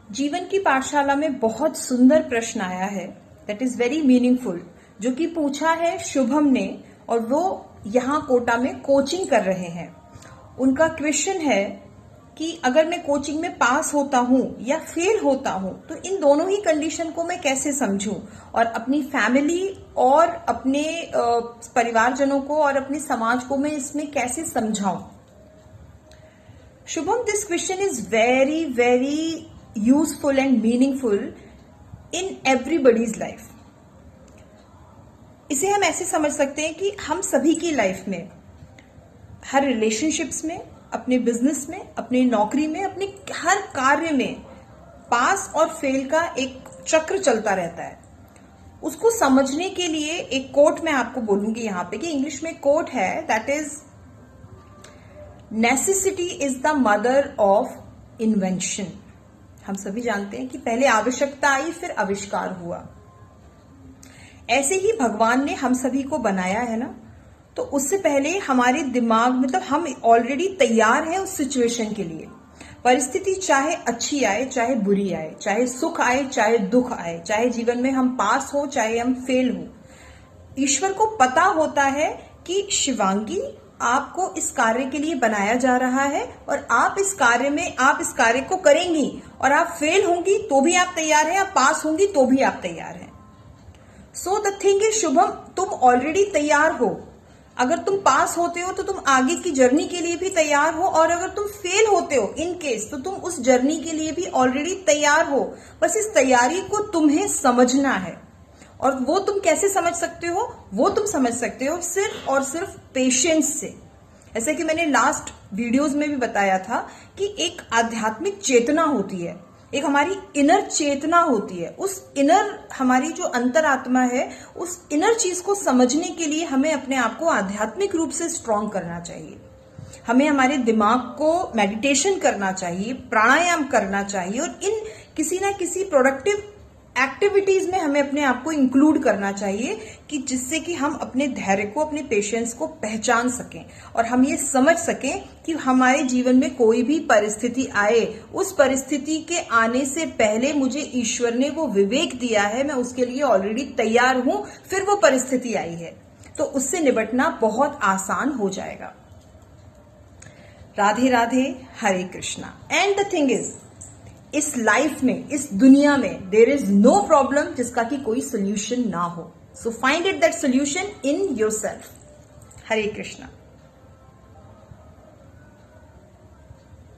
जीवन की पाठशाला में बहुत सुंदर प्रश्न आया है दैट इज वेरी मीनिंगफुल, जो कि पूछा है शुभम ने, और वो यहाँ कोटा में कोचिंग कर रहे हैं। उनका क्वेश्चन है कि अगर मैं कोचिंग में पास होता हूं या फेल होता हूं तो इन दोनों ही कंडीशन को मैं कैसे समझूं और अपनी फैमिली और अपने परिवारजनों को और अपने समाज को मैं इसमें कैसे समझाऊं। Shubham, this question is very very useful and meaningful in everybody's life. इसे हम ऐसे समझ सकते हैं कि हम सभी की लाइफ में, हर रिलेशनशिप्स में, अपने बिजनेस में, अपनी नौकरी में, अपने हर कार्य में पास और फेल का एक चक्र चलता रहता है। उसको समझने के लिए एक कोट मैं आपको बोलूंगी यहाँ पे कि इंग्लिश में कोट है that is necessity is the mother of invention. हम सभी जानते हैं कि पहले आवश्यकता आई फिर आविष्कार हुआ। ऐसे ही भगवान ने हम सभी को बनाया है ना, तो उससे पहले हमारे दिमाग, मतलब हम ऑलरेडी तैयार हैं उस सिचुएशन के लिए। परिस्थिति चाहे अच्छी आए चाहे बुरी आए, चाहे सुख आए चाहे दुख आए, चाहे जीवन में हम पास हो चाहे हम फेल हो, ईश्वर को पता होता है कि शिवांगी आपको इस कार्य के लिए बनाया जा रहा है और आप इस कार्य को करेंगी, और आप फेल होंगी तो भी आप तैयार हैं, आप पास होंगी तो भी आप तैयार हैं। So the thing is Shubham, तुम ऑलरेडी तैयार हो। अगर तुम पास होते हो तो तुम आगे की जर्नी के लिए भी तैयार हो, और अगर तुम फेल होते हो इन केस तो तुम उस जर्नी के लिए भी ऑलरेडी तैयार हो। बस इस तैयारी को तुम्हें समझना है, और वो तुम कैसे समझ सकते हो? वो तुम समझ सकते हो सिर्फ और सिर्फ पेशेंस से। ऐसे कि मैंने लास्ट वीडियोस में भी बताया था कि एक आध्यात्मिक चेतना होती है, एक हमारी इनर चेतना होती है। उस इनर, हमारी जो अंतरात्मा है, उस इनर चीज को समझने के लिए हमें अपने आप को आध्यात्मिक रूप से स्ट्रांग करना चाहिए। हमें हमारे दिमाग को मेडिटेशन करना चाहिए, प्राणायाम करना चाहिए, और इन किसी ना किसी प्रोडक्टिव एक्टिविटीज में हमें अपने आप को इंक्लूड करना चाहिए कि जिससे कि हम अपने धैर्य को, अपने पेशेंस को पहचान सकें, और हम ये समझ सकें कि हमारे जीवन में कोई भी परिस्थिति आए, उस परिस्थिति के आने से पहले मुझे ईश्वर ने वो विवेक दिया है, मैं उसके लिए ऑलरेडी तैयार हूं। फिर वो परिस्थिति आई है तो उससे निपटना बहुत आसान हो जाएगा। Radhe Radhe, Hare Krishna. And the thing is, इस लाइफ में, इस दुनिया में देयर इज नो प्रॉब्लम जिसका कि कोई सोल्यूशन ना हो। So find it that solution in yourself. Hare Krishna.